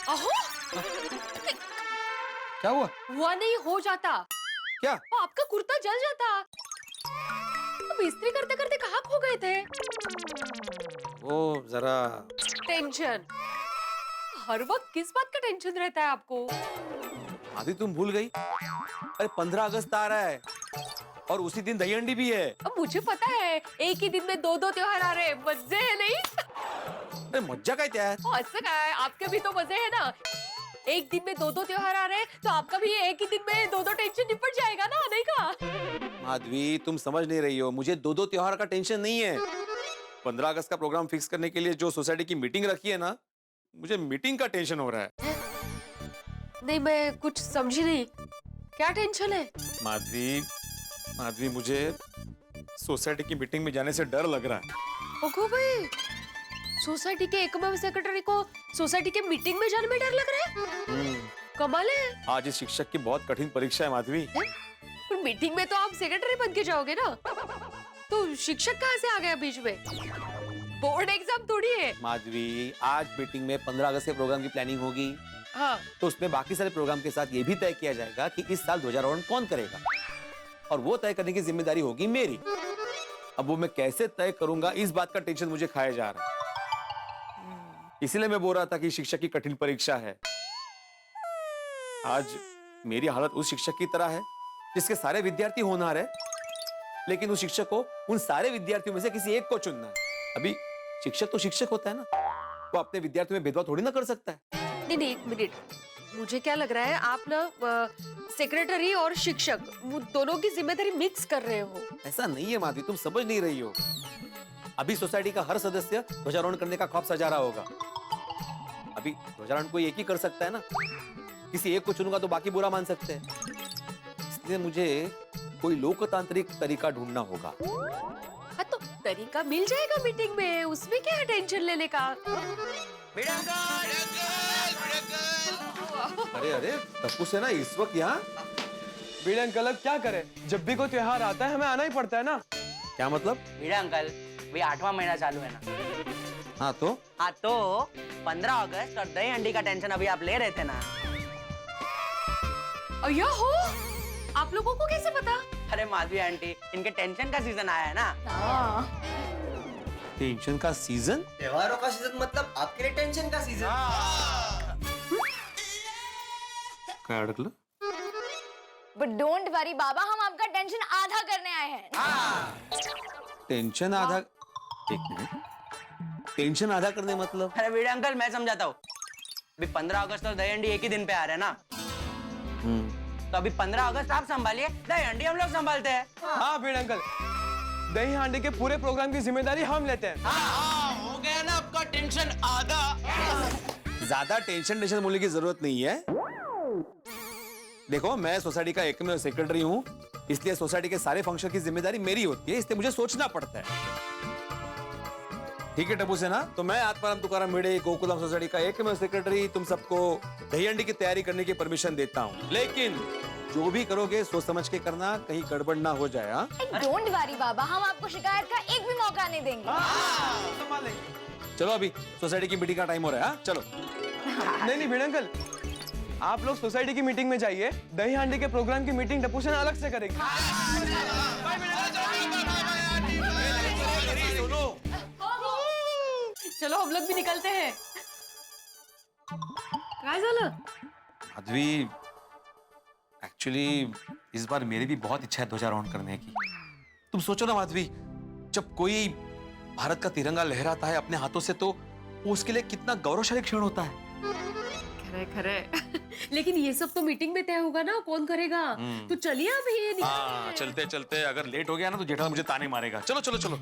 अहो, क्या हुआ? हुआ नहीं, हो जाता। क्या? वो आपका कुर्ता जल जाता। अब इस्त्री करते करते कहाँ खो गए थे? वो जरा टेंशन। हर वक्त किस बात का टेंशन रहता है आपको? आदि तुम भूल गई। अरे 15 अगस्त आ रहा है और उसी दिन दही हंडी भी है। अब मुझे पता है, एक ही दिन में दो दो त्योहार आ रहे हैं, मजे है नहीं? अरे मज्जा काय त्यात? ऐसा क्या है, आपके भी तो मजे है ना। एक दिन में दो दो त्योहार आ रहे हैं, तो आपका भी एक ही दिन में दो दो टेंशन निपट जाएगा ना, नहीं का? माधवी तुम समझ नहीं रही हो, मुझे दो दो त्योहार का टेंशन नहीं है। 15 अगस्त का प्रोग्राम फिक्स करने के लिए जो सोसाइटी की मीटिंग रखी है ना, मुझे मीटिंग का टेंशन हो रहा है। नहीं, मैं कुछ समझी नहीं, क्या टेंशन है? माधवी माधवी मुझे सोसाइटी की मीटिंग में जाने से डर लग रहा है। ओगो भाई, सोसाइटी के एकमात्र सेक्रेटरी को सोसाइटी के मीटिंग में जाने में डर लग रहा है? कमाल है। आज इस शिक्षक की बहुत कठिन परीक्षा है माधवी। पर मीटिंग में तो आप सेक्रेटरी बन के जाओगे ना, तो शिक्षक कहाँ से आ गया बीच में? बोर्ड एग्जाम थोड़ी है। माधवी आज मीटिंग में 15 अगस्त के प्रोग्राम की प्लानिंग होगी। हाँ, तो उसमें बाकी सारे प्रोग्राम के साथ ये भी तय किया जाएगा कि इस साल ध्वजारोहण कौन करेगा, और वो तय करने की जिम्मेदारी होगी मेरी। अब वो मैं कैसे तय करूंगा, इस बात का टेंशन मुझे खाया जा रहा है। इसीलिए मैं बोल रहा था कि शिक्षक की कठिन परीक्षा है। आज मेरी हालत उस शिक्षक की तरह है जिसके सारे विद्यार्थी होनहार है, लेकिन उस शिक्षक को उन सारे विद्यार्थियों में से किसी एक को चुनना है। अभी शिक्षक तो शिक्षक होता है ना, वो अपने विद्यार्थियों में भेदभाव थोड़ी ना कर सकता है। नहीं नहीं, एक मिनट, मुझे क्या लग रहा है, आप ना सेक्रेटरी और शिक्षक वो दोनों की जिम्मेदारी मिक्स कर रहे हो। ऐसा नहीं है माधवी, तुम समझ नहीं रही हो। अभी सोसाइटी का हर सदस्य ध्वजारोहण करने का ख्वाब सजा रहा होगा। अभी ध्वजारोहण कोई एक ही कर सकता है ना, किसी एक को चुनूंगा तो बाकी बुरा मान सकते हैं। इसलिए मुझे कोई लोकतांत्रिक तरीका ढूंढना होगा। हाँ, तो तरीका मिल जाएगा मीटिंग में, उसमें क्या है टेंशन लेने का? अरे अरे टप्पू सेना इस वक्त यहाँ? बीड़े अंकल अब क्या करे, जब भी कोई त्योहार आता है हमें आना ही पड़ता है ना। क्या मतलब? भिड़ा अंकल, भाई 8वां महीना चालू है ना। हाँ तो 15 अगस्त और दही हंडी का टेंशन अभी आप ले रहे थे ना। अय्या हो, आप लोगों को कैसे पता? अरे माधवी आंटी, इनके टेंशन का सीजन आया है ना। टेंशन का सीजन? त्योहारों का सीजन मतलब आपके लिए टेंशन का सीजन। क्या अड़कल? बट डोंट वरी बाबा, हम आपका टेंशन आधा करने आए हैं। टेंशन आधा? एक मिनट, टेंशन आधा करने मतलब? अरे भिड़ा अंकल, मैं समझाता हूँ। अभी 15 अगस्त और दही हंडी एक ही दिन पे आ रहे हैं ना, तो अभी 15 अगस्त आप संभालिए, दही हंडी हम लोग संभालते हैं। हाँ बीड़े अंकल, दही हांडी के पूरे प्रोग्राम की जिम्मेदारी हम लेते हैं। हो गया ना आपका टेंशन आधा। ज्यादा टेंशन होने की जरूरत नहीं है। देखो, मैं सोसाइटी का एकमेव सेक्रेटरी हूँ, इसलिए सोसाइटी के सारे फंक्शन की जिम्मेदारी मेरी होती है, इसलिए मुझे सोचना पड़ता है। ठीक है टप्पू सेना, तो मैं आत्माराम तुकाराम भिड़े, गोकुलम सोसाइटी का एकमेव सेक्रेटरी, तुम सबको दही हंडी की तैयारी करने की परमिशन देता हूँ। लेकिन जो भी करोगे सोच समझ के करना, कहीं गड़बड़ ना हो जाए। डोंट वरी बाबा, हम आपको शिकायत का एक भी मौका नहीं देंगे। चलो अभी सोसाइटी की मीटिंग का टाइम हो रहा है। चलो। नहीं नहीं बीड़े अंकल, आप लोग सोसाइटी की मीटिंग में जाइए, दही हांडी के प्रोग्राम की मीटिंग टप्पू सेना अलग से करेगी। चलो हम लोग भी निकलते हैं। काय झालं? माधवी, एक्चुअली इस बार मेरी भी बहुत इच्छा है ध्वजारोहण करने की। तुम सोचो ना माधवी, जब कोई भारत का तिरंगा लहराता है अपने हाथों से, तो वो उसके लिए कितना गौरवशाली क्षण होता है। खरे खरे। लेकिन ये सब तो मीटिंग में तय होगा ना, कौन करेगा? तो चलिए अभी। हाँ, चलते चलते अगर लेट हो गया ना तो जेठा मुझे ताने मारेगा। चलो चलो चलो।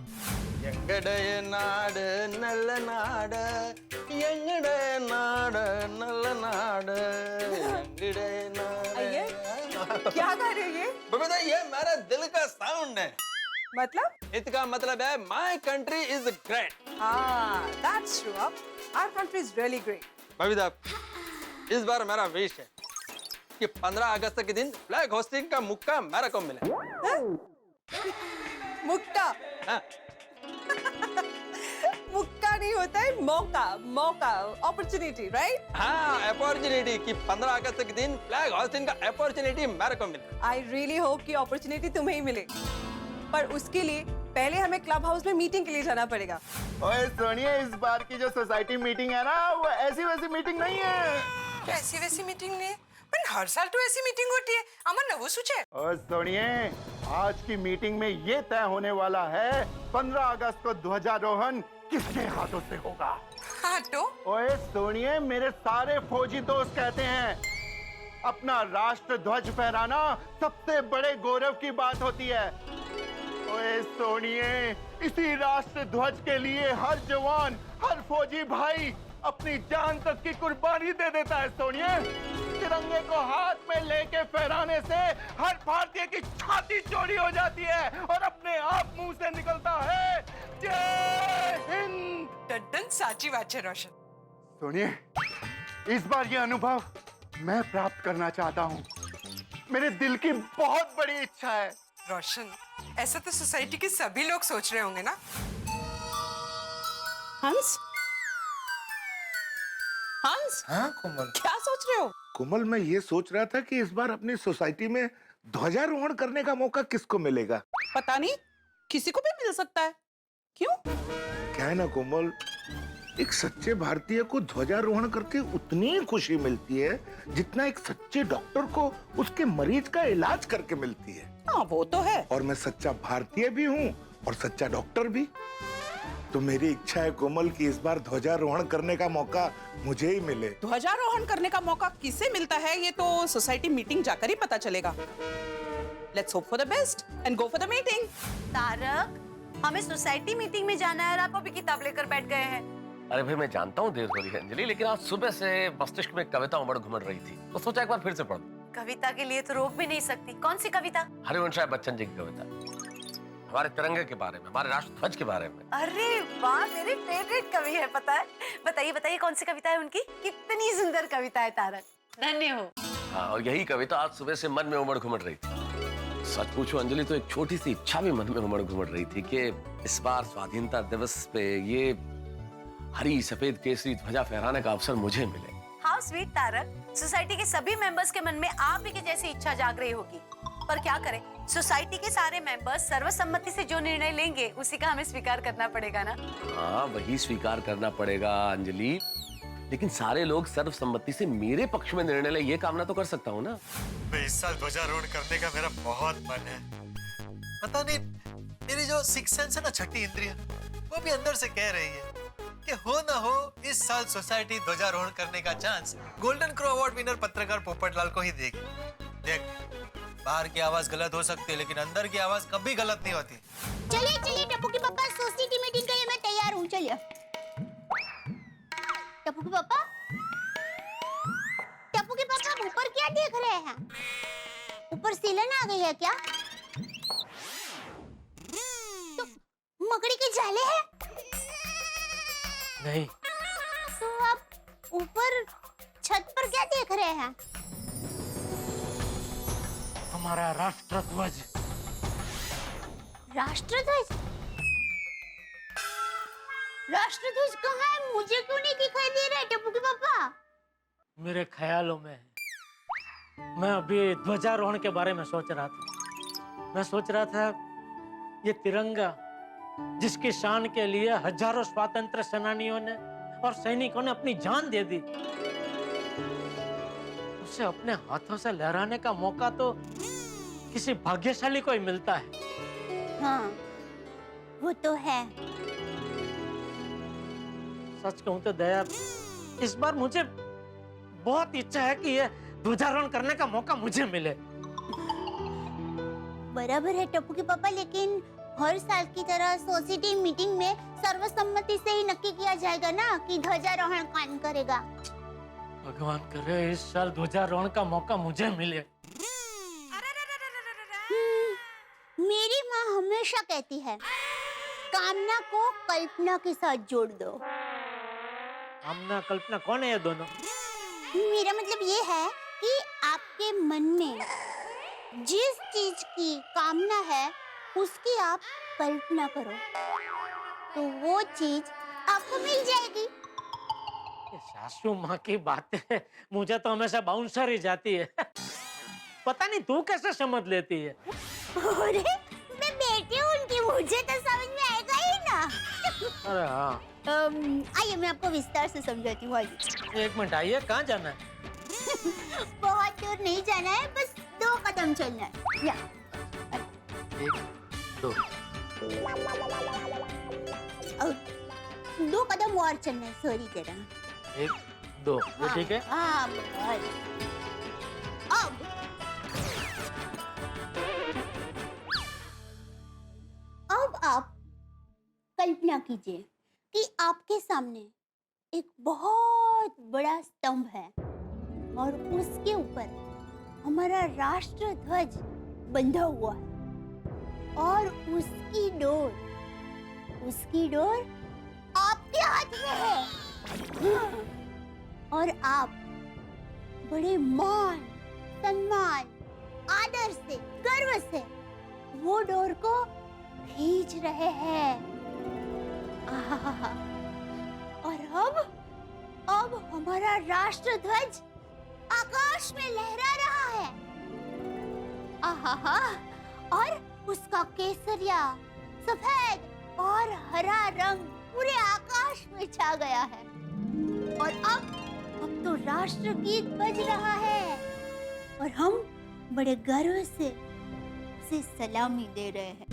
எங்கடைய நாடு நல்ல நாடு, எங்கடைய நாடு நல்ல நாடு, எங்கடைய நாடு। क्या गा रहे हैं ये? बबीता, ये मेरा दिल का साउंड है। मतलब? इसका मतलब है माय कंट्री इज ग्रेट। हाँ, that's true. Our country is really great. Babita, इस बार मेरा विश है कि 15 अगस्त के दिन फ्लैग होस्टिंग का मौका मेरे को मिले। मुक्ता, हाँ। मुक्ता मौका नहीं होता है, मौका, मौका, अपॉर्चुनिटी, राइट? हाँ, अपॉर्चुनिटी की 15 अगस्त के दिन फ्लैग होस्टिंग का अपॉर्चुनिटी मेरे को मिला। आई रियली होप कि अपॉर्चुनिटी तुम्हें ही मिले, पर उसके लिए पहले हमें क्लब हाउस में मीटिंग के लिए जाना पड़ेगा। ओए सोनिया, इस बार की जो सोसाइटी मीटिंग है ना, वो ऐसी वैसी मीटिंग नहीं है। ऐसी वैसी मीटिंग नहीं, पर हर साल तो ऐसी मीटिंग होती है। अमन नवो सोचे। ओए सोनिया, आज की मीटिंग में ये तय होने वाला है 15 अगस्त को ध्वजारोहण किसके हाथों से होगा। हाँ तो? ओए सोनिया, मेरे सारे फौजी दोस्त कहते हैं अपना राष्ट्र ध्वज फहराना सबसे बड़े गौरव की बात होती है। ओए सोनिए, इसी राष्ट्र ध्वज के लिए हर जवान, हर फौजी भाई अपनी जान तक की कुर्बानी दे देता है। सोनिए, तिरंगे को हाथ में लेके फहराने से हर भारतीय की छाती चौड़ी हो जाती है और अपने आप मुंह से निकलता है जय हिंद। टड्डन साची बात है रोशन। सोनिए, इस बार ये अनुभव मैं प्राप्त करना चाहता हूँ। मेरे दिल की बहुत बड़ी इच्छा है। रोशन, ऐसा तो सोसाइटी के सभी लोग सोच रहे होंगे ना? हंस, हंस, हाँ कोमल। क्या सोच रहे हो? कोमल, मैं ये सोच रहा था कि इस बार अपनी सोसाइटी में ध्वजारोहण करने का मौका किसको मिलेगा। पता नहीं, किसी को भी मिल सकता है। क्यों? क्या है ना कोमल, एक सच्चे भारतीय को ध्वजारोहण करके उतनी ही खुशी मिलती है जितना एक सच्चे डॉक्टर को उसके मरीज का इलाज करके मिलती है। हाँ, वो तो है। और मैं सच्चा भारतीय भी हूँ और सच्चा डॉक्टर भी। तो मेरी इच्छा है कोमल कि इस बार ध्वजारोहण करने का मौका मुझे ही मिले। ध्वजारोहण करने का मौका किसे मिलता है ये तो सोसाइटी मीटिंग जाकर ही पता चलेगा। Let's hope for the best and go for the meeting. Tarak, हमें सोसाइटी मीटिंग में जाना है और आप अभी किताब लेकर बैठ गए हैं। अरे भाई, मैं जानता हूँ देर हो रही है अंजलि, लेकिन आज सुबह से मस्तिष्क में कविता उमड़ घुमड़ रही थी, तो सोचा एक बार फिर से पढ़ दूं। कविता के लिए तो रोक भी नहीं सकती। कौन सी कविता? हरिवंश राय बच्चन जी की कविता, हमारे तिरंगे के बारे में, हमारे राष्ट्र ध्वज के बारे में। अरे वाह, मेरे फेवरेट कवि है, पता है। बताइए बताइए, कौन सी कविता है उनकी? कितनी सुंदर कविता है तारक, धन्य हो। हाँ, और यही कविता आज सुबह से मन में उमड़ घुमड़ रही थी। सच पूछो अंजलि, तो एक छोटी सी इच्छा भी मन में उमड़ घुमड़ रही थी कि इस बार स्वाधीनता दिवस पे ये हरी सफेद केसरी ध्वजा फहराने का अवसर मुझे मिले। हाउ स्वीट तारक, सोसाइटी के सभी मेंबर्स के मन में आप ही की जैसी इच्छा जाग रही होगी, पर क्या करें, सोसाइटी के सारे मेंबर्स सर्वसम्मति से जो निर्णय लेंगे उसी का हमें स्वीकार करना पड़ेगा ना। हाँ, वही स्वीकार करना पड़ेगा अंजलि, लेकिन सारे लोग सर्वसम्मति से मेरे पक्ष में निर्णय ले, ये कामना तो कर सकता हूँ ना। इस साल ध्वजारोहण करने का मेरा बहुत मन है। पता नहीं, मेरी जो सिक्स सेंस है ना, छठी इंद्रिय, वो भी अंदर से कह रही है कि हो ना हो इस साल सोसाइटी ध्वजारोहण करने का chance golden crow award winner पत्रकार पोपटलाल को ही देगी। देख, बाहर की आवाज गलत हो सकती है, लेकिन अंदर की आवाज कभी गलत नहीं होती। चलिए चलिए टप्पू के पापा, सोसाइटी मीटिंग के लिए मैं तैयार हूँ। चलिए टप्पू के पापा, टप्पू के पापा, आप ऊपर क्या देख रहे हैं? ऊपर सीलन आ गई है क्या? तो मकड़ी के जाले हैं? नहीं। तो आप ऊपर छत पर क्या देख रहे हैं? हमारा राष्ट्र ध्वज। राष्ट्र ध्वज? राष्ट्र ध्वज कहाँ है? मुझे क्यों नहीं दिखाई दे रहा है टप्पू के पापा? मेरे ख्यालों में मैं अभी ध्वजारोहण के बारे में सोच रहा था। मैं सोच रहा था ये तिरंगा जिसकी शान के लिए हजारों स्वतंत्र सेनानियों ने और सैनिकों ने अपनी जान दे दी, उसे अपने हाथों से लहराने का मौका तो किसी भाग्यशाली को ही मिलता है। हाँ, वो तो है। सच कहूं तो दया, इस बार मुझे बहुत इच्छा है कि ये ध्वजारोहण करने का मौका मुझे मिले। बराबर है टप्पू के पापा, लेकिन हर साल की तरह सोसाइटी मीटिंग में सर्वसम्मति से ही नक्की किया जाएगा ना कि ध्वजारोहण कौन करेगा। भगवान करे इस साल ध्वजारोहण का मौका मुझे मिले। मेरी माँ हमेशा कहती है, कामना को कल्पना के साथ जोड़ दो। कामना कल्पना कौन है ये दोनों? मेरा मतलब ये है कि आपके मन में जिस चीज की कामना है उसकी आप कल्पना करो, तो वो चीज आपको मिल जाएगी। ये सासू माँ की बातें मुझे तो हमेशा बाउंसर ही जाती है। पता नहीं तू कैसे समझ लेती है। अरे मैं बेटी हूँ उनकी, मुझे तो समझ में आएगा ही ना। अरे हाँ। आइए मैं आपको विस्तार से समझाती हूँ। आइए। 1 मिनट, आइए, कहाँ जाना है? बहुत दूर नहीं जाना है, बस 2 कदम चलना है। या 1 2 2 कदम और चलना है, सॉरी जरा। 1 2 ये ठीक है? हाँ बस। अब आप कल्पना कीजिए कि आपके सामने एक बहुत बड़ा स्तंभ है और उसके ऊपर हमारा राष्ट्र ध्वज बंधा हुआ है और उसकी डोर आपके हाथ में है। और आप बड़े मान, सम्मान, आदर से, गर्व से वो डोर को खींच रहे हैं। आहा, और अब हमारा राष्ट्र ध्वज आकाश में लहरा रहा है। आहा, और उसका केसरिया, सफेद और हरा रंग पूरे आकाश में छा गया है। और अब तो राष्ट्र गीत बज रहा है और हम बड़े गर्व से उसे सलामी दे रहे हैं।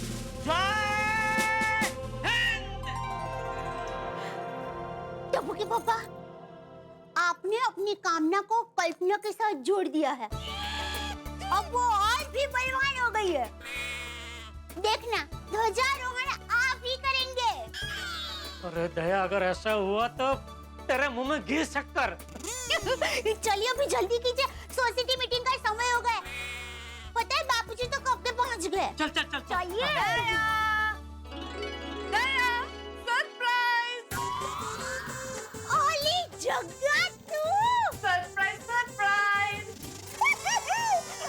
टप्पू के पापा, आपने अपनी कामना को कल्पना के साथ जोड़ दिया है। अब वो और भी बलवान हो गई है। देखना, ध्वजारोहण आप ही करेंगे। अरे दया, अगर ऐसा हुआ तो तेरे मुंह में घी शक्कर। चलिए अभी जल्दी कीजिए, सोसाइटी मीटिंग का समय हो गया। पता है बापूजी तो कब के पहुंच गए। चल चल चल चलिए। सरप्राइज! ओली जग्गा तू! Surprise surprise!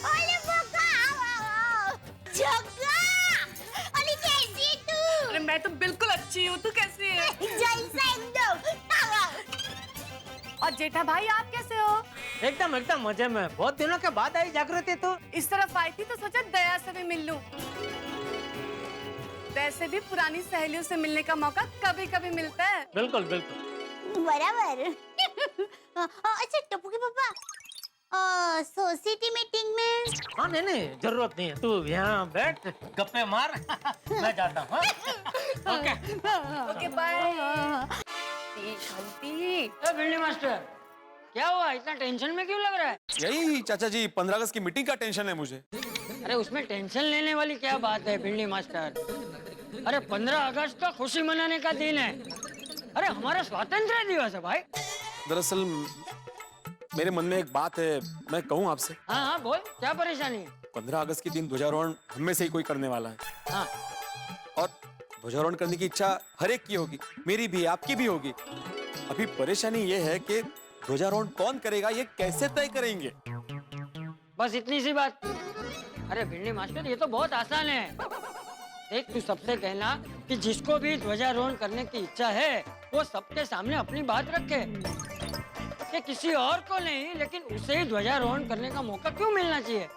ओले बका आओ। जग्गा! ओली कैसी है तू? अरे मैं तो बिल्कुल अच्छी हूँ, तू कैसी है? जैसा एकदम। और जेठा भाई आप कैसे हो? एकदम एकदम मजे में। बहुत दिनों के बाद आई जागृति तो। इस तरफ आई थी तो सोचा दया से भी मिल लूं। वैसे भी पुरानी सहेलियों से मिलने का मौका कभी कभी मिलता है। बिल्कुल बिल्कुल बराबर। अच्छा टप्पू के पापा, सोसाइटी मीटिंग में। हाँ नहीं नहीं, जरूरत नहीं है, तू यहाँ बैठ, गप्पे मार। मैं जाता हूँ। Okay okay bye. शांति। भिंडी मास्टर, क्या हुआ? इतना टेंशन में क्यों लग रहा है? यही चाचा जी, 15 अगस्त की मीटिंग का टेंशन है मुझे। अरे उसमें टेंशन लेने वाली क्या बात है भिंडी मास्टर? अरे 15 अगस्त तो खुशी मनाने का दिन है। अरे हमारा स्वतंत्रता दिवस है भाई। दरअसल मेरे मन में एक बात है, मैं कहूँ आपसे? हाँ हाँ बोल, क्या परेशानी है? 15 अगस्त के दिन ध्वजारोहण हम में से ही कोई करने वाला है। हाँ। और ध्वजारोहण करने की इच्छा हर एक की होगी, मेरी भी, आपकी भी होगी। अभी परेशानी ये है कि ध्वजारोहण कौन करेगा, ये कैसे तय करेंगे? बस इतनी सी बात। अरे भिंडी मास्टर, ये तो बहुत आसान है। देख, तू सबसे कहना कि जिसको भी ध्वजारोहण करने की इच्छा है वो सबके सामने अपनी बात रखे कि किसी और को नहीं, लेकिन उसे ही ध्वजारोहण करने का मौका क्यों मिलना चाहिए।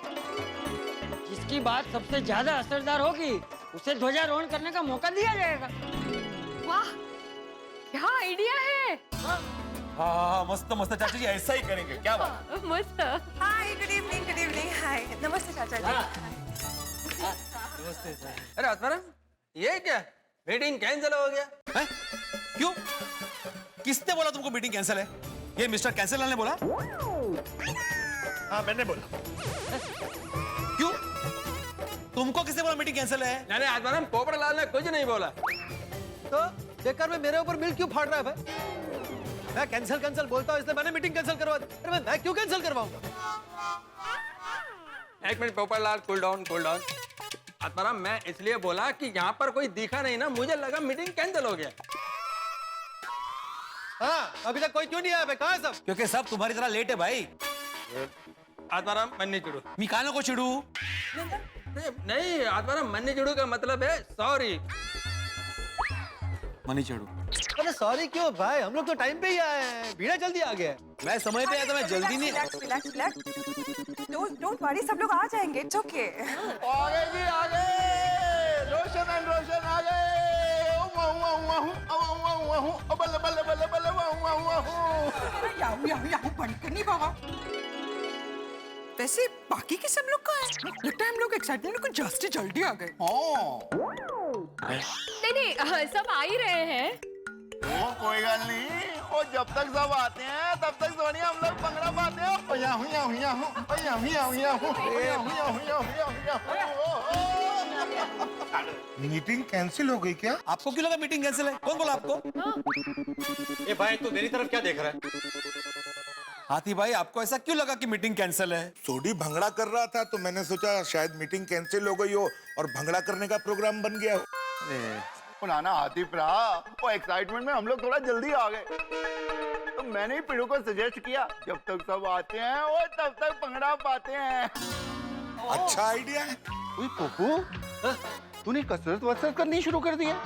जिसकी बात सबसे ज्यादा असरदार होगी उसे ध्वजारोहण करने का मौका दिया जाएगा। वाह, क्या आइडिया है। हाँ मस्त मस्त चाचा जी, ऐसा ही करेंगे। क्या बात? मस्त। हाय, गुड इवनिंग, गुड इवनिंग। हाय, नमस्ते चाचा जी। अरे आत्माराम, ये क्या मीटिंग कैंसिल हो गया है? क्यों? किसने बोला तुमको मीटिंग कैंसिल है? ये मिस्टर कैंसिल ने बोला? हाँ मैंने बोला। क्यों? तुमको किसने बोला मीटिंग कैंसिल है? नहीं आत्माराम, पोपटलाल ने कुछ नहीं बोला। तो बेकार में मेरे ऊपर बिल क्यों फाड़ रहा है भाई? मैं कैंसिल बोलता हूँ इसलिए मैंने मीटिंग कैंसिल करवा दी। अरे मैं क्यों कैंसिल करवाऊंगा? एक minute Popatlal, cool down cool down. Atmaram, मैं इसलिए बोला कि यहाँ पर कोई दिखा नहीं ना, मुझे लगा मीटिंग कैंसिल हो गया। हाँ, अभी तक कोई क्यों नहीं आया? कहाँ है सब? क्योंकि सब तुम्हारी तरह लेट है भाई। आत्माराम, मन नहीं चिड़ू। मी कानो को चिड़ू? नहीं आत्माराम, मन नहीं चिड़ू का मतलब है सॉरी। मनी चिड़ू। अरे सॉरी क्यों भाई, हम लोग तो टाइम पे ही आए हैं, भीड़ा जल्दी आ गया। मैं समय पे आया था, मैं जल्दी नहीं। रिलैक्स। डोंट वरी, सब लोग आ जाएंगे। It's okay. आगे जी आगे, रोशन एंड रोशन आ गए। बल्ले बल्ले बल्ले बल्ले याहू बंद करनी बाबा। वैसे बाकी के सब लोग कहाँ हैं? लगता है हम लोग एक्साइटमेंट में कुछ जल्दी आ गए। नहीं, सब आ ही रहे हैं। वो कोई गल नहीं, और जब तक सब आते हैं तब तक सोनिया हम लोग भंगड़ा पाते हैं। मीटिंग कैंसिल हो गई क्या? आपको क्यों लगा मीटिंग कैंसिल है? कौन बोला आपको? ए भाई, तू मेरी तरफ क्या देख रहा है? हाथी भाई, आपको ऐसा क्यों लगा कि मीटिंग कैंसिल है? सोडी भंगड़ा कर रहा था तो मैंने सोचा शायद मीटिंग कैंसिल हो गई हो और भंगड़ा करने का प्रोग्राम बन गया हो। नाना आतिफ रहा, वो एक्साइटमेंट में हम लोग थोड़ा जल्दी आ गए, तो मैंने ही पिड़ू को सजेस्ट किया जब तक सब आते हैं वो तब तक भंगड़ा पाते हैं। अच्छा आइडिया है। ओए पप्पू, तूने कसरत वसरत करनी शुरू कर दी है?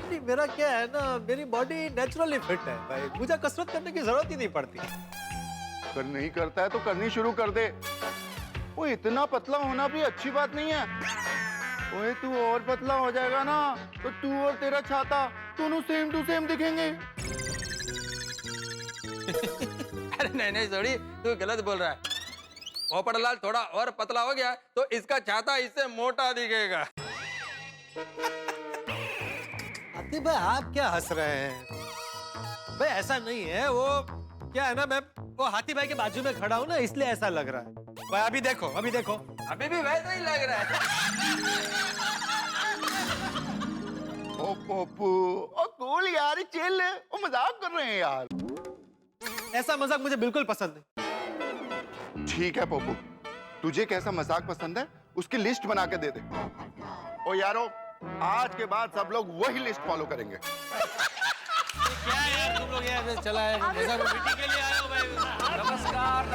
नहीं, मेरा क्या है ना, मेरी बॉडी नेचुरली फिट है भाई, मुझे कसरत करने की जरूरत ही नहीं पड़ती। अगर नहीं करता है तो करनी शुरू कर दे। वो इतना पतला होना भी अच्छी बात नहीं है। ओए तू और पतला हो जाएगा ना तो तू और तेरा छाता दोनों सेम टू सेम दिखेंगे। अरे नहीं सोडी, तू गलत बोल रहा है। पोपटलाल थोड़ा और पतला हो गया तो इसका छाता इससे मोटा दिखेगा। आतिफ भाई, आप क्या हंस रहे हैं? भाई ऐसा नहीं है, वो क्या है ना, मैं वो हाथी भाई के बाजू में खड़ा हूँ ना, इसलिए ऐसा लग रहा है। भाई अभी देखो, अभी देखो, अभी भी वैसा ही लग रहा है। ओ पप्पू, ओ कूल यार, चिल, वो मजाक कर रहे हैं यार। ऐसा मजाक मुझे बिल्कुल पसंद नहीं। ठीक है पप्पू, तुझे कैसा मजाक पसंद है उसकी लिस्ट बना के दे दे। ओ यारो, आज के बाद सब लोग वही लिस्ट फॉलो करेंगे। क्या यार तुम लोग यहाँ से चला है, मीटिंग के लिए आए हो भाई? नमस्कार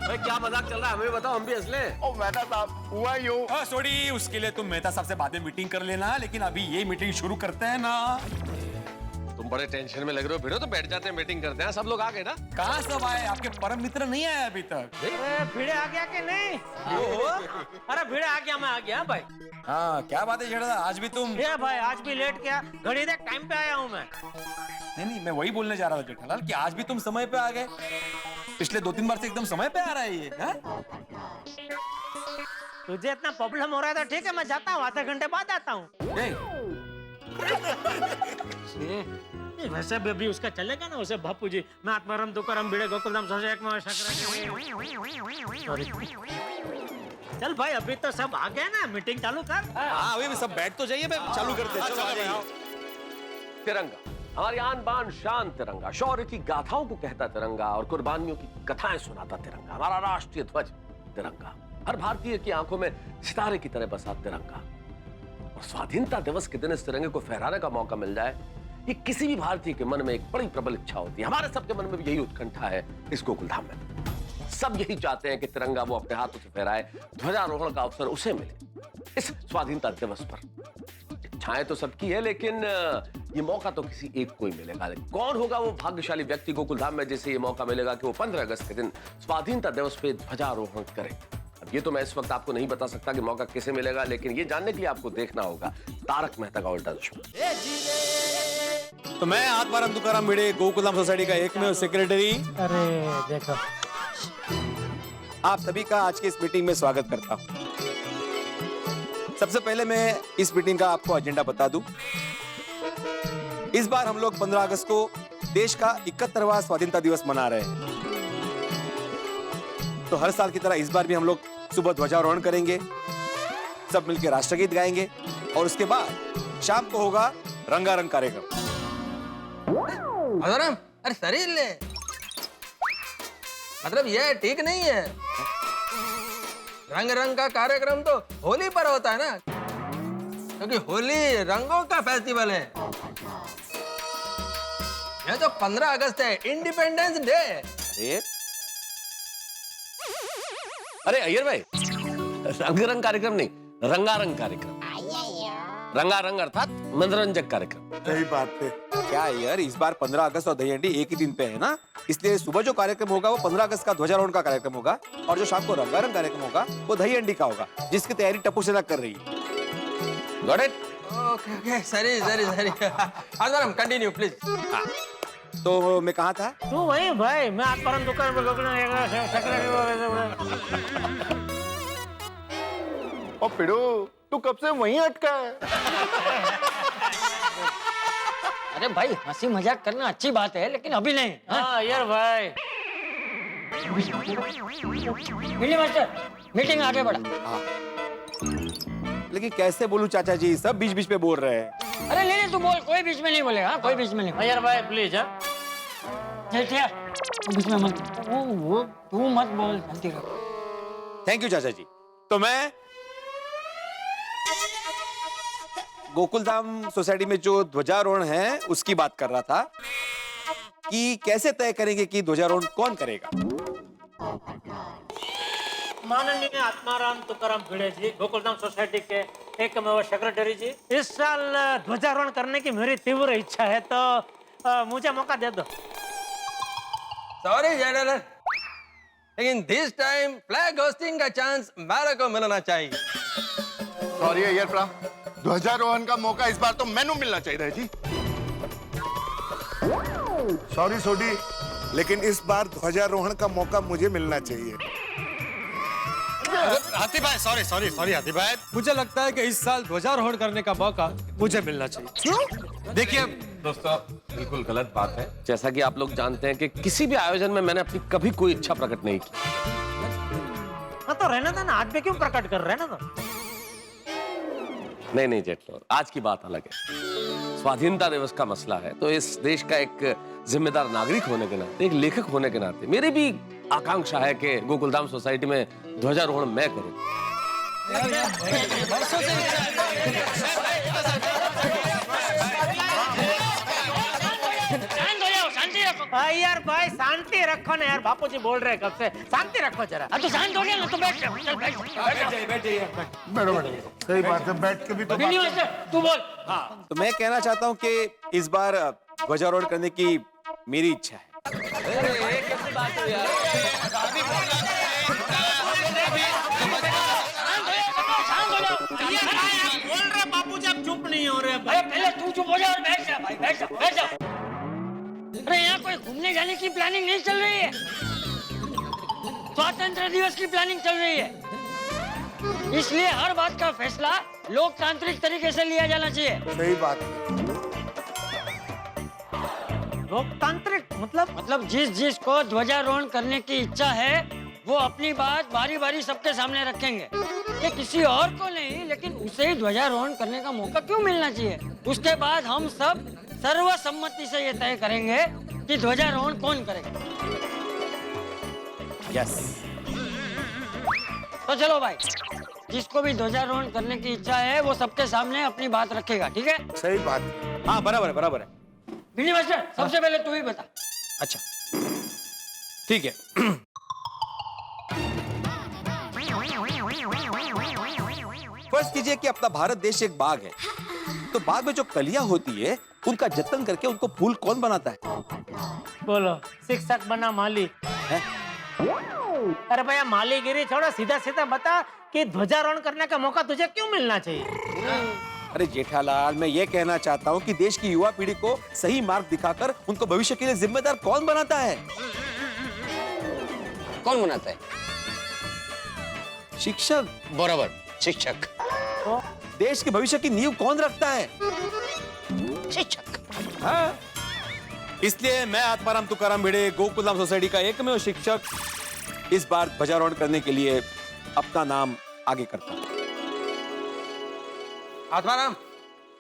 भाई, क्या मजाक चल रहा है हमें बताओ, हम भी हंस लें। ओ मेहता साहब, हुआ यूं। हाँ सोडी, उसके लिए तुम मेहता साहब से बाद में मीटिंग कर लेना, लेकिन अभी ये मीटिंग शुरू करते हैं ना। तुम बड़े टेंशन में लग रहे हो, भिड़ो तो बैठ जाते हैं, मीटिंग करते हैं। सब लोग आ गए ना? कहाँ सब आए? आपके परम मित्र नहीं आए अभी तक। भिड़े आ गया कि नहीं? अरे भिड़े आ गया, मैं आ गया भाई। हाँ, क्या बात है जेठा, आज भी तुम? ये भाई आज भी लेट किया, घड़ी देख टाइम पे आया हूँ मैं। नहीं, मैं वही बोलने जा रहा था जेठालाल कि आज भी तुम समय पे आ गए। पिछले 2-3 बार से एकदम समय पे आ रहा है ये। तुझे इतना प्रॉब्लम हो रहा था, ठीक है मैं जाता हूँ, आधे घंटे बाद आता हूँ। वैसे भी अभी उसका चलेगा ना, उसे बापू जी, मैं आत्माराम तुकाराम भिड़े गोकुलधाम सोचे एक में चल भाई, अभी तो सब आ गए ना, मीटिंग चालू कर। हाँ, अभी सब बैठ तो जाइए, चालू करते हैं। चलो आ जाइए। तिरंगा हमारी आन बान शान, तिरंगा शौर्य की गाथाओं को कहता तिरंगा और कुर्बानियों की कथाएं सुनाता तिरंगा, हमारा राष्ट्रीय ध्वज तिरंगा, हर भारतीय की आंखों में सितारे की तरह बसा तिरंगा। और स्वाधीनता दिवस के दिन इस तिरंगे को फहराने का मौका मिल जाए, ये किसी भी भारतीय के मन में एक बड़ी प्रबल इच्छा होती है। हमारे सबके मन में भी यही उत्कंठा है इस गोकुलधाम में। सब यही चाहते हैं कि तिरंगा वो अपने हाथों से फहराए, ध्वजारोहण का अवसर उसे मिले इस स्वाधीनता दिवस पर। इच्छाएं तो सबकी है, लेकिन ये मौका तो किसी एक को ही मिलेगा। लेकिन कौन होगा वो भाग्यशाली व्यक्ति गोकुलधाम में जिसे ये मौका मिलेगा कि वो 15 अगस्त के दिन स्वाधीनता दिवस पे ध्वजारोहण करे? अब ये तो मैं इस वक्त आपको नहीं बता सकता कि मौका किसे मिलेगा, लेकिन ये जानने के लिए आपको देखना होगा तारक मेहता का उल्टा चश्मा। तो मैं आत्माराम तुकाराम भिड़े, गोकुलधाम सोसाइटी का एकमेव सेक्रेटरी, अरे देखो, आप सभी का आज की इस मीटिंग में स्वागत करता हूं। सबसे पहले मैं इस मीटिंग का आपको एजेंडा बता दूं। इस बार हम लोग 15 अगस्त को देश का 71वां स्वाधीनता दिवस मना रहे हैं। तो हर साल की तरह इस बार भी हम लोग सुबह ध्वजारोहण करेंगे, सब मिलकर राष्ट्रगीत गाएंगे और उसके बाद शाम को होगा रंगारंग कार्यक्रम। अरे शरीर ले, मतलब ये ठीक नहीं है। रंग रंग का कार्यक्रम तो होली पर होता है ना, क्योंकि होली रंगों का फेस्टिवल है। ये तो 15 अगस्त है, इंडिपेंडेंस डे। अरे अय्यर भाई, रंग रंग कार्यक्रम नहीं, रंगारंग कार्यक्रम। रंगारंग अर्थात मनोरंजक कार्यक्रम। सही बात है। क्या यार, इस बार 15 अगस्त और दही हंडी एक ही दिन पे है ना, इसलिए सुबह जो कार्यक्रम होगा वो 15 अगस्त का ध्वजारोहण का कार्यक्रम होगा और जो शाम को रंगारंग कार्यक्रम होगा वो दही हंडी का होगा, जिसकी तैयारी टप्पू सेना कर रही है। Got it? Okay sorry Atmaram continue please. हाँ, तो मैं कहाँ था? तू वही भाई, मैं आत्माराम दुकान में ओ पिड़ू, तू कब से वहीं अटका है? अरे भाई हंसी मजाक करना अच्छी बात है लेकिन अभी नहीं। हाँ यार भाई। बिल्ली मास्टर मीटिंग आगे बढ़ा। लेकिन कैसे बोलूं चाचा जी, सब बीच बीच में बोल रहे हैं। अरे ले तू बोल, कोई बीच में नहीं बोले। हाँ कोई बीच में नहीं। यार भाई प्लीज। हाँ बीच में मत, वो तू मत बोल। थैंक यू चाचा जी। तो मैं गोकुलधाम सोसाइटी में जो ध्वजारोहण है उसकी बात कर रहा था कि कैसे तय करेंगे कि ध्वजारोहण कौन करेगा। माननीय आत्माराम तुकाराम भिड़े जी, गोकुलधाम सोसाइटी के एकमेव सेक्रेटरी जी, इस साल ध्वजारोहण करने की मेरी तीव्र इच्छा है, तो मुझे मौका दे दो। सॉरी जनरल, लेकिन दिस टाइम फ्लैग होस्टिंग का चांस मेरे को मिलना चाहिए। सॉरी अय्यर प्रा, ध्वजारोहण का मौका इस बार तो मैनू मिलना चाहिए जी। सॉरी सोडी, लेकिन इस बार ध्वजारोहण का मौका मुझे मिलना चाहिए। हाथी भाई सॉरी हाथी भाई, मुझे लगता है कि इस साल ध्वजारोहण करने का मौका मुझे मिलना चाहिए। क्यों? देखिए दोस्तों, बिल्कुल गलत बात है। जैसा कि आप लोग जानते हैं कि किसी भी आयोजन में मैंने अपनी कभी कोई इच्छा प्रकट नहीं की। हाँ तो रहना था ना, आज भी क्यों प्रकट कर रहे हैं ना। नहीं जेठलोर, आज की बात अलग है। स्वाधीनता दिवस का मसला है, तो इस देश का एक जिम्मेदार नागरिक होने के नाते, एक लेखक होने के नाते मेरी भी आकांक्षा है कि गोकुलधाम सोसाइटी में ध्वजारोहण मैं करूं। यार भाई शांति रखो ना यार, बापूजी बोल रहे हैं कब से, शांति रखो जरा। तो शांत हो गया ना, तो बैठ जाओ। बैठो। सही बात है, बैठ के भी तो बिल्ली मास्टर तू बोल। हाँ, तो मैं कहना चाहता हूँ कि इस बार ध्वजारोहण करने की मेरी इच्छा है। बोल रहे बापूजी, आप चुप नहीं हो रहे। भाई पहले तू चुप हो जा और बैठ जा भाई, बैठ जा। अरे यहाँ कोई घूमने जाने की प्लानिंग नहीं चल रही है, स्वतंत्र दिवस की प्लानिंग चल रही है। इसलिए हर बात का फैसला लोकतांत्रिक तरीके से लिया जाना चाहिए। सही बात है। लोकतांत्रिक मतलब जिस को ध्वजारोहण करने की इच्छा है वो अपनी बात बारी बारी सबके सामने रखेंगे कि किसी और को नहीं, लेकिन उसे ही ध्वजारोहण करने का मौका क्यों मिलना चाहिए। उसके बाद हम सब सर्वसम्मति से ये तय करेंगे कि ध्वजारोहण कौन करेगा। यस। तो चलो भाई, जिसको भी ध्वजारोहण करने की इच्छा है वो सबके सामने अपनी बात रखेगा, ठीक है? सही बात। हाँ बराबर है। बिल्ली मास्टर सबसे पहले तू ही बता। अच्छा ठीक है। फर्ज कीजिए कि अपना भारत देश एक बाग है, तो बाग में जो कलियां होती है उनका जतन करके उनको फूल कौन बनाता है? बोलो, शिक्षक बना माली है? अरे भैया मालीगिरी छोड़ो, सीधा सीधा बता कि ध्वजारोहण करने का मौका तुझे क्यों मिलना चाहिए? अरे जेठालाल, मैं ये कहना चाहता हूँ कि देश की युवा पीढ़ी को सही मार्ग दिखाकर उनको भविष्य के लिए जिम्मेदार कौन बनाता है? कौन बनाता है? शिक्षक। बराबर, शिक्षक। तो देश के भविष्य की नींव कौन रखता है? शिक्षक। हाँ। इसलिए मैं आत्माराम तुकाराम भिड़े, गोकुलधाम सोसाइटी का एकमेव शिक्षक, इस बार ध्वजारोहण करने के लिए अपना नाम आगे करता हूँ। आत्माराम,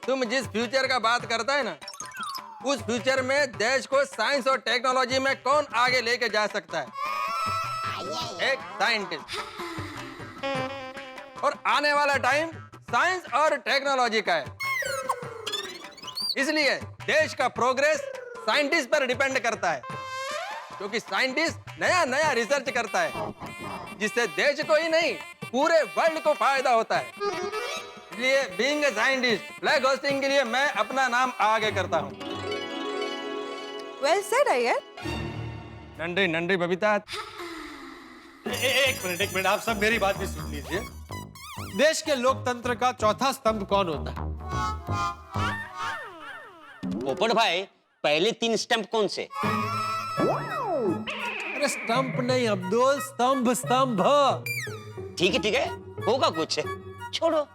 तुम जिस फ्यूचर का बात करता है ना, उस फ्यूचर में देश को साइंस और टेक्नोलॉजी में कौन आगे लेके जा सकता है? एक साइंटिस्ट। और आने वाला टाइम साइंस और टेक्नोलॉजी का है, इसलिए देश का प्रोग्रेस साइंटिस्ट पर डिपेंड करता है, क्योंकि साइंटिस्ट नया नया रिसर्च करता है जिससे देश को ही नहीं पूरे वर्ल्ड को फायदा होता है। इसलिए being a scientist flag hosting के लिए मैं अपना नाम आगे करता हूँ। Well said Iyer. नंदी नंदी बबीता। एक मिनट आप सब मेरी बात भी सुन लीजिए। देश के लोकतंत्र का चौथा स्तंभ कौन होता है? पोपट भाई, पहले 3 स्टंप कौन से? अरे स्टंप नहीं अब्दुल, स्तंभ स्तंभ। ठीक है, होगा कुछ, छोड़ो।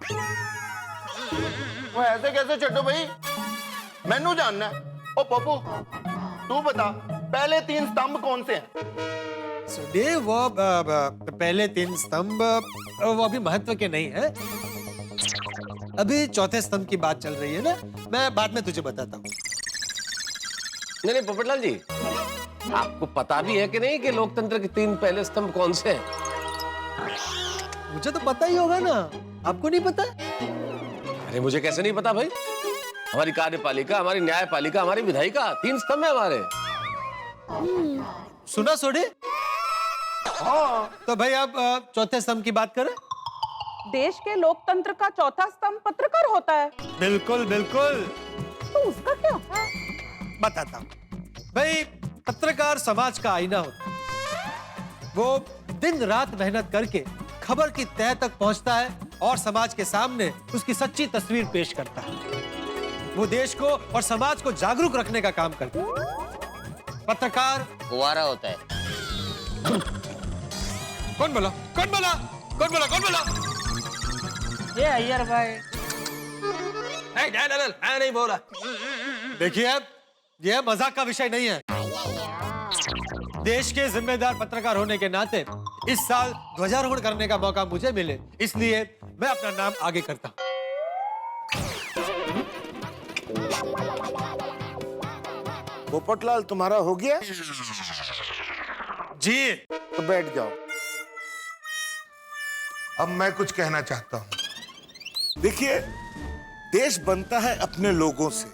वो ऐसे कैसे छड्डो भाई, मैनू जानना है। ओ पप्पू तू बता, पहले 3 स्तंभ कौन से हैं? सुनिए, वो पहले 3 स्तंभ वो अभी महत्व के नहीं है। अभी चौथे स्तंभ की बात चल रही है ना, मैं बाद में तुझे बताता हूँ। नहीं पोपटलाल जी, आपको पता भी है कि नहीं कि लोकतंत्र के 3 पहले स्तंभ कौन से हैं? मुझे तो पता ही होगा ना, आपको नहीं पता? अरे मुझे कैसे नहीं पता भाई? हमारी कार्यपालिका, हमारी न्यायपालिका, हमारी विधायिका, 3 स्तंभ है हमारे। सुना सोडे? हाँ। तो भाई आप चौथे स्तंभ की बात करें। देश के लोकतंत्र का चौथा स्तंभ पत्रकार होता है। बिल्कुल बिल्कुल। तो उसका क्या? बताता हूँ भाई, पत्रकार समाज का आईना होता है। वो दिन रात मेहनत करके खबर की तह तक पहुंचता है और समाज के सामने उसकी सच्ची तस्वीर पेश करता है। वो देश को और समाज को जागरूक रखने का काम करता है। पत्रकार कुंवारा होता है। कौन बोला? कौन बोला? कौन बोला? कौन बोला? ये अय्यर भाई। मैं नहीं बोला। देखिए, यह मजाक का विषय नहीं है। देश के जिम्मेदार पत्रकार होने के नाते इस साल ध्वजारोहण करने का मौका मुझे मिले, इसलिए मैं अपना नाम आगे करता हूं। पोपटलाल तुम्हारा हो गया? जी। तो बैठ जाओ। अब मैं कुछ कहना चाहता हूं। देखिए, देश बनता है अपने लोगों से।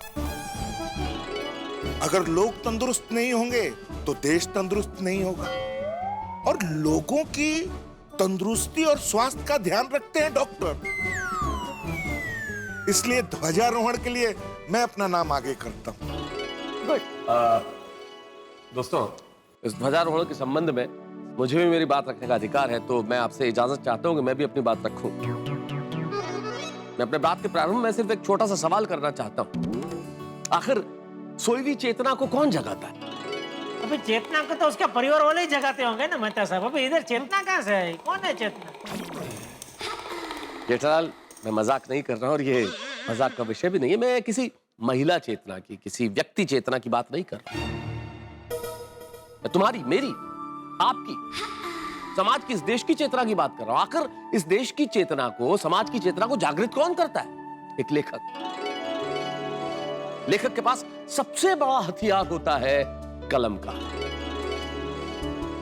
अगर लोग तंदुरुस्त नहीं होंगे तो देश तंदुरुस्त नहीं होगा। और लोगों की तंदुरुस्ती और स्वास्थ्य का ध्यान रखते हैं डॉक्टर। इसलिए ध्वजारोहण के लिए मैं अपना नाम आगे करता हूं। दोस्तों, इस ध्वजारोहण के संबंध में मुझे भी मेरी बात रखने का अधिकार है, तो मैं आपसे इजाजत चाहता हूं कि मैं भी अपनी बात रखूं। मैं अपने बात के प्रारंभ में सिर्फ एक छोटा सा सवाल करना चाहता हूं। आखिर सोई हुई चेतना को कौन जगाता है? अभी चेतना को तो उसका परिवार वाले ही जगाते होंगे ना मेहता साहब। अभी इधर चेतना कहाँ से है? कौन है चेतना? जेठालाल, मैं मजाक नहीं कर रहा हूं और ये मजाक का विषय भी नहीं है। मैं किसी महिला चेतना की, किसी व्यक्ति चेतना की बात नहीं कर रहा। मैं तुम्हारी, मेरी, आपकी, समाज की, इस देश की चेतना की बात कर रहा हूं। आखिर इस देश की चेतना को, समाज की चेतना को जागृत कौन करता है? एक लेखक। लेखक के पास सबसे बड़ा हथियार होता है कलम का।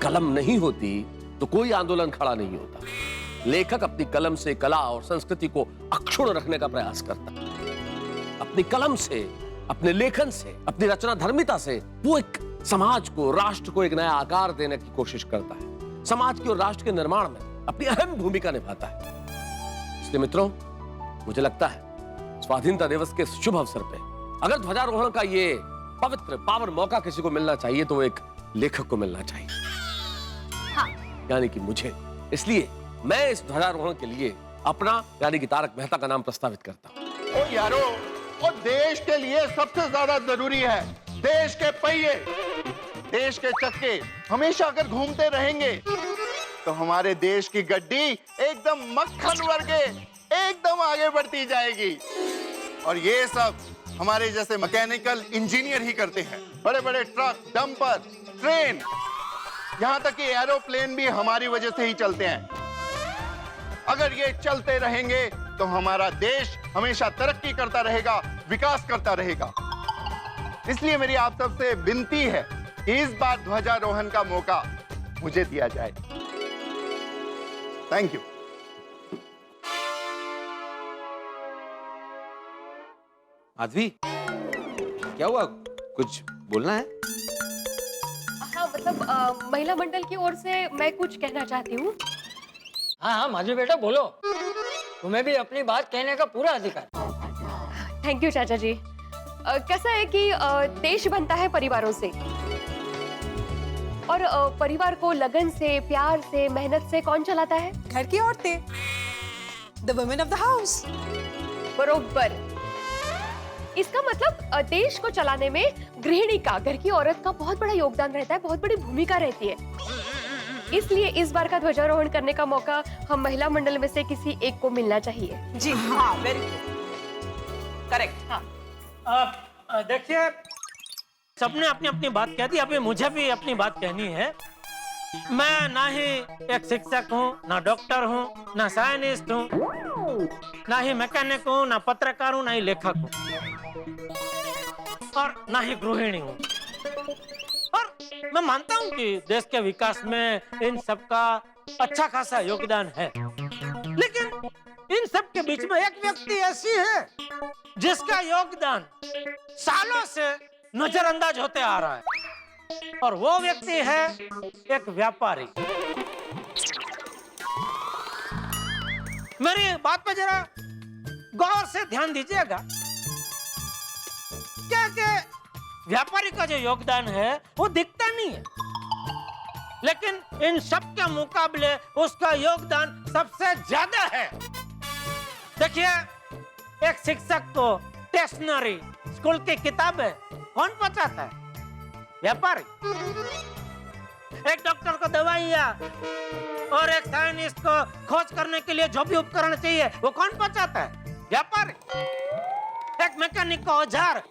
कलम नहीं होती तो कोई आंदोलन खड़ा नहीं होता। लेखक अपनी कलम से कला और संस्कृति को अक्षुण्ण रखने का प्रयास करता है। अपनी कलम से, अपने लेखन से, अपनी रचना धर्मिता से वो एक समाज को, राष्ट्र को एक नया आकार देने की कोशिश करता है। समाज की और राष्ट्र के निर्माण में अपनी अहम भूमिका निभाता है। इसलिए मित्रों, मुझे लगता है स्वाधीनता दिवस के शुभ अवसर पे अगर ध्वजारोहण का ये पवित्र पावन मौका किसी को मिलना चाहिए तो एक लेखक को मिलना चाहिए। हाँ। यानी कि मुझे। इसलिए मैं इस ध्वजारोहण के लिए अपना, यानी कि तारक मेहता का नाम प्रस्तावित करता हूं। ओ यारो, ओ देश के लिए सबसे ज्यादा जरूरी है देश के पहिए, देश के चक्के हमेशा अगर घूमते रहेंगे तो हमारे देश की गड्डी एकदम मक्खन वर्गे एकदम आगे बढ़ती जाएगी। और ये सब हमारे जैसे मैकेनिकल इंजीनियर ही करते हैं। बड़े बड़े ट्रक, डंपर, ट्रेन, यहां तक कि एरोप्लेन भी हमारी वजह से ही चलते हैं। अगर ये चलते रहेंगे तो हमारा देश हमेशा तरक्की करता रहेगा, विकास करता रहेगा। इसलिए मेरी आप सबसे विनती है कि इस बार ध्वजारोहण का मौका मुझे दिया जाए। Thank you. माधवी, क्या हुआ? कुछ बोलना है? हाँ मतलब महिला मंडल की ओर से मैं कुछ कहना चाहती हूँ। हाँ हाँ माधवी बेटा बोलो। तुम्हें भी अपनी बात कहने का पूरा अधिकार। थैंक यू चाचा जी। कैसा है कि देश बनता है परिवारों से, और परिवार को लगन से, प्यार से, मेहनत से कौन चलाता है? घर की औरतें, the women of the house. बरोबर। इसका मतलब देश को चलाने में गृहिणी का, घर की औरत का बहुत बड़ा योगदान रहता है, बहुत बड़ी भूमिका रहती है। इसलिए इस बार का ध्वजारोहण करने का मौका हम महिला मंडल में से किसी एक को मिलना चाहिए। जी हाँ, वेरी गुड, करेक्ट। हाँ, देखिए, सबने अपनी अपनी बात कह दी, अभी मुझे भी अपनी बात कहनी है। मैं ना ही एक शिक्षक हूँ, ना डॉक्टर हूँ, ना साइंटिस्ट हूँ, ना ही मैकेनिक हूँ, ना पत्रकार हूँ, ना ही लेखक हूँ, और ना ही गृहिणी हूँ। और मैं मानता हूँ कि देश के विकास में इन सबका अच्छा खासा योगदान है, लेकिन इन सब के बीच में एक व्यक्ति ऐसी है जिसका योगदान सालों से नजरअंदाज होते आ रहा है, और वो व्यक्ति है एक व्यापारी। मेरी बात पे जरा गौर से ध्यान दीजिएगा। क्या व्यापारी का जो योगदान है वो दिखता नहीं है, लेकिन इन सब के मुकाबले उसका योगदान सबसे ज्यादा है। देखिए, एक शिक्षक को स्टेशनरी, स्कूल की किताबें कौन पहुंचाता है? व्यापारी। एक डॉक्टर को दवाइयाँ और एक साइंटिस्ट को खोज करने के लिए जो भी उपकरण चाहिए वो कौन पहुंचाता है? व्यापारी। एक मैकेनिक को औजार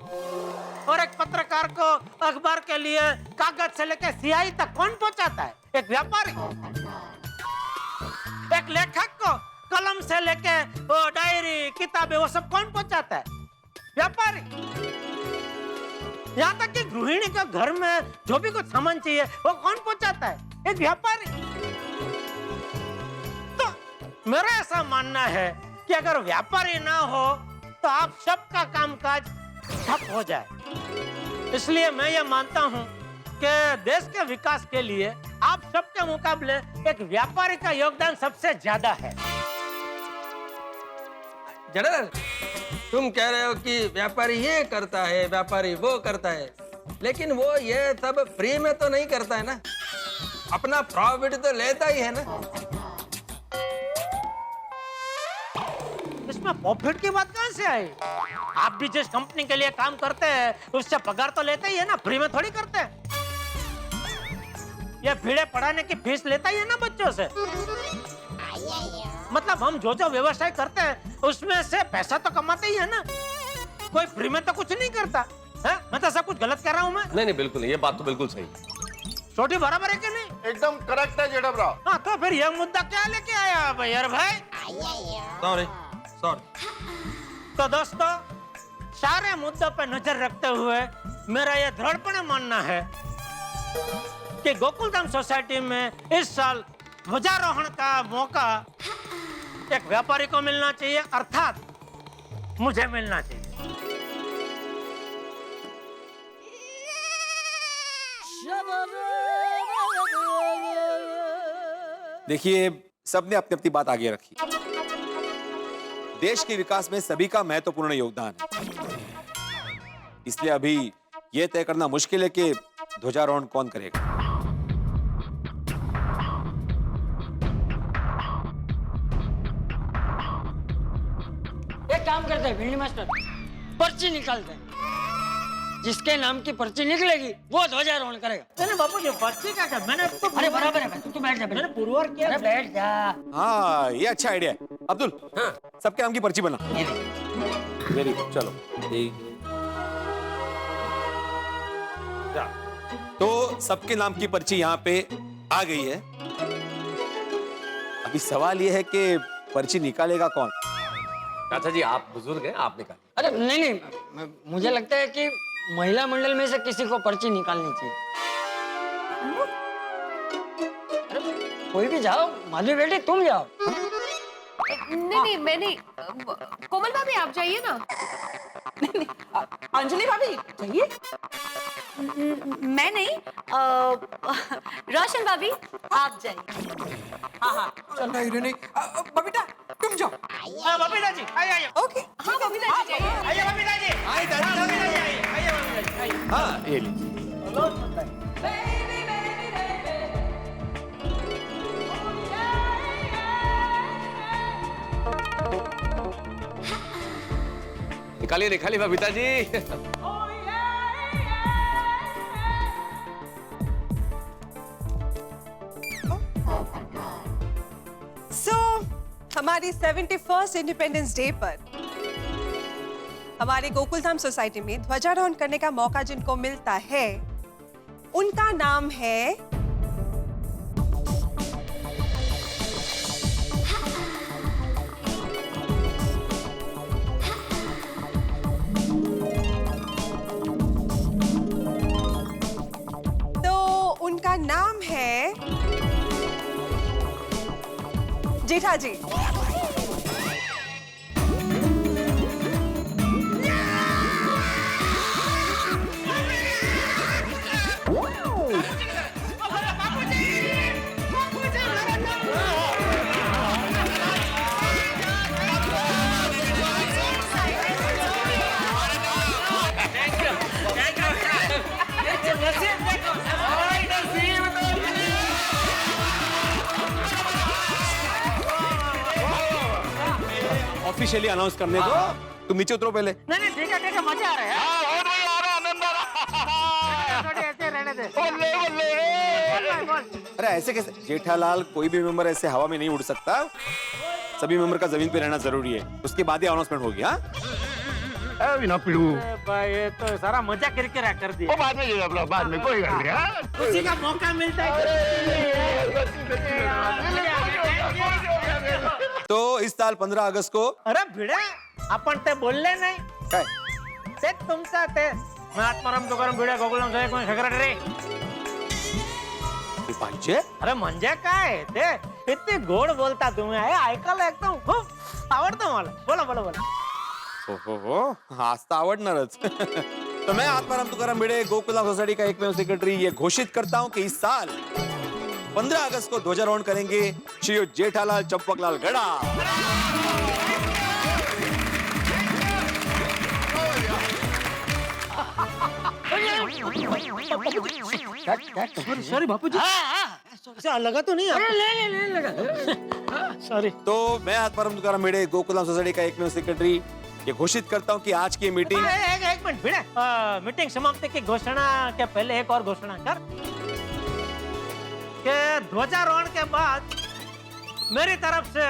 और एक पत्रकार को अखबार के लिए कागज से लेकर स्याही तक कौन पहुंचाता है? एक व्यापारी। एक लेखक को कलम से लेके वो डायरी, किताबें, वो सब कौन पहुंचाता है? व्यापारी। यहाँ तक कि गृहिणी के घर में जो भी कुछ सामान चाहिए वो कौन पहुंचाता है? एक व्यापारी। तो मेरा ऐसा मानना है कि अगर व्यापारी ना हो तो आप सबका कामकाज ठप हो जाए। इसलिए मैं ये मानता हूँ कि देश के विकास के लिए आप सबके मुकाबले एक व्यापारी का योगदान सबसे ज्यादा है। जनरल, तुम कह रहे हो कि व्यापारी ये करता है, व्यापारी वो करता है, लेकिन वो ये सब फ्री में तो नहीं करता है ना, अपना प्रॉफिट तो लेता ही है ना। इसमें प्रॉफिट की बात कहाँ से आई? आप भी जिस कंपनी के लिए काम करते हैं उससे पगार तो लेते ही है ना, फ्री में थोड़ी करते हैं। ये भीड़े पढ़ाने की फीस लेता ही है ना बच्चों से। मतलब हम जो जो व्यवसाय करते हैं उसमें से पैसा तो कमाते ही है ना, कोई फ्री में तो कुछ नहीं करता है। मैं तो सब कुछ गलत कह रहा हूँ मैं? नहीं, बिल्कुल, ये बात तो बिल्कुल सही। छोटी बराबर है कि नहीं? एकदम करेक्ट है जेठमलाल। हाँ, तो फिर ये मुद्दा क्या लेके आया भैया भाई? सॉरी। तो दोस्तों, सारे मुद्दों पर नजर रखते हुए मेरा यह दृढ़पणे मानना है कि गोकुलधाम सोसाइटी में इस साल ध्वजारोहण का मौका एक व्यापारी को मिलना चाहिए, अर्थात मुझे मिलना चाहिए। देखिए, सबने अपनी अपनी बात आगे रखी। देश के विकास में सभी का महत्वपूर्ण योगदान है, इसलिए अभी यह तय करना मुश्किल है कि ध्वजारोहण कौन करेगा। एक काम करते हैं भिंडी मास्टर, पर्ची निकालते हैं, जिसके नाम की पर्ची निकलेगी वो ध्वजारोहण करेगा। अरे बापू, ये पर्ची क्या? मैंने तो अरे बराबर है, तू बैठ जा। मैंने पुरवार किया। अरे बैठ जा। हाँ, ये अच्छा आइडिया है। अब्दुल, हाँ, सबके नाम की पर्ची बना। वेरी गुड, चलो। तो सबके नाम की पर्ची यहाँ पे आ गई है। अभी सवाल ये है कि पर्ची निकालेगा कौन? चाचा जी, आप बुजुर्ग हैं, आप निकाल। अरे नहीं, मुझे लगता है कि महिला मंडल में से किसी को पर्ची निकालनी चाहिए। अरे कोई भी जाओ, माधवी बेटी तुम जाओ। नहीं, मैं नहीं। कोमल भाभी आप जाइए ना। नहीं, अंजलि भाभी जाइए। मैं नहीं, रोशन भाभी आप जाइए। हाँ, चलो। नहीं, बबीता तुम जाओ। बबीता जी आइए आइए। ओके हाँ बबीता जी जाइए। आइए बबीता जी। आइए दादी। आइए बबीता जी आइए। हाँ ये लीजिए। निकालिए निकालिए बबीता जी। सो हमारी 71st इंडिपेंडेंस डे पर हमारे गोकुलधाम सोसाइटी में ध्वजारोहण करने का मौका जिनको मिलता है उनका नाम है उनका नाम है जेठा जी। ऑफिशियली अनाउंस करने दो। तुम नीचे उतरो पहले। नहीं ठीक है मजा आ रहा है। ऐसे रहने दे। अरे ऐसे कैसे जेठालाल, कोई भी मेंबर ऐसे हवा में नहीं उड़ सकता। सभी मेंबर का जमीन पे रहना जरूरी है, उसके बाद ही अनाउंसमेंट होगी। हाँ बिना पिड़ू भाई ये तो सारा मजा किरकिरा कर दिया। बाद में बाद में कोई गल नहीं। उसी का मौका मिलता है। तो इस साल 15 अगस्त को अरे भिड़े आपण ते बोलले नाही काय ते तुमचा ते मैं आत्माराम तुकाराम भिडे गोकुलधाम सोसायटी कोण सेक्रेटरी पाहिजे। अरे म्हणजे काय ते किती गोड बोलता तुम्ही ऐकायला एकदम खूप आवडतं मला। बोला बोला बोला। हो आज तो आवडणारच। तो मैं आत्माराम तुकाराम भिड़े गोकुलधाम सोसाइटी का एकमेव सेक्रेटरी ये घोषित करता हूँ कि इस साल 15 अगस्त को ध्वजारोहण करेंगे श्री जेठालाल चंपकलाल गड़ा। सॉरी बापू जी। लगा तो नहीं। अरे ले लगा। सॉरी। तो मैं आत्माराम तुकाराम भिड़े गोकुलधाम सोसाइटी का एकमेव सेक्रेटरी ये घोषित करता हूँ कि आज की मीटिंग एक मिनट भिड़े मीटिंग समाप्ति की घोषणा के पहले एक और घोषणा कर के ध्वजारोहण के बाद मेरी तरफ से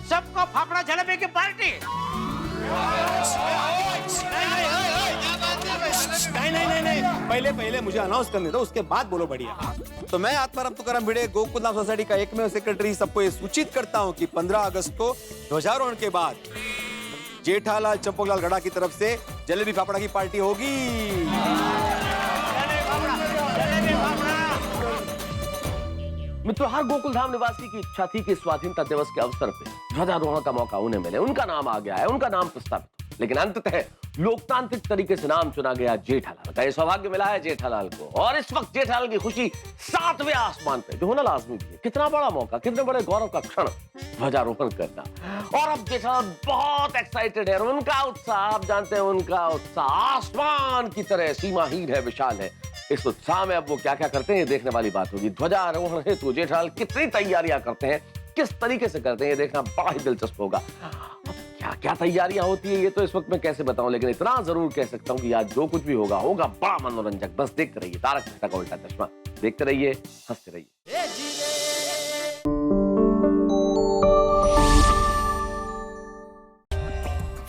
सबको फाफड़ा जलेबी की पार्टी। नहीं पहले मुझे अनाउंस करने दो, उसके बाद बोलो बढ़िया। तो मैं आत्माराम तुकाराम भिड़े गोकुलधाम सोसाइटी का एकमेव सेक्रेटरी सबको ये सूचित करता हूँ कि 15 अगस्त को ध्वजारोहण के बाद जेठालाल चंपकलाल गड़ा की तरफ से जलेबी फाफड़ा की पार्टी होगी। मित्रों, हर गोकुलधाम निवासी की इच्छा थी कि स्वाधीनता दिवस के अवसर पे ध्वजारोहण का मौका उन्हें मिले। उनका नाम आ गया है, उनका नाम प्रस्तावित, लेकिन अंततः लोकतांत्रिक तरीके से नाम चुना गया जेठालाल का। यह सौभाग्य मिला है जेठालाल को, और इस वक्त जेठालाल की खुशी 7वें आसमान पे, जो होना लाजमी भी है। कितना बड़ा मौका, कितने बड़े गौरव का क्षण ध्वजारोहण करना। और अब जेठालाल बहुत एक्साइटेड है, और उनका उत्साह, आप जानते हैं उनका उत्साह आसमान की तरह सीमाहीन है, विशाल है। इस उत्साह में अब वो क्या क्या करते हैं, ये देखने वाली बात होगी। ध्वजारोहण हेतु जेठालाल कितनी तैयारियां करते हैं, किस तरीके से करते हैं, ये देखना बड़ा ही दिलचस्प होगा। क्या क्या तैयारियां होती है ये तो इस वक्त मैं कैसे बताऊं, लेकिन इतना जरूर कह सकता हूं कि आज जो कुछ भी होगा होगा बड़ा मनोरंजक। बस देखते रहिए तारक मेहता का उल्टा चश्मा, देखते रहिए, हंसते रहिए।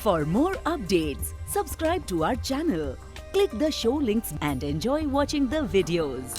For more updates, subscribe to our channel, click the show links and enjoy watching the videos.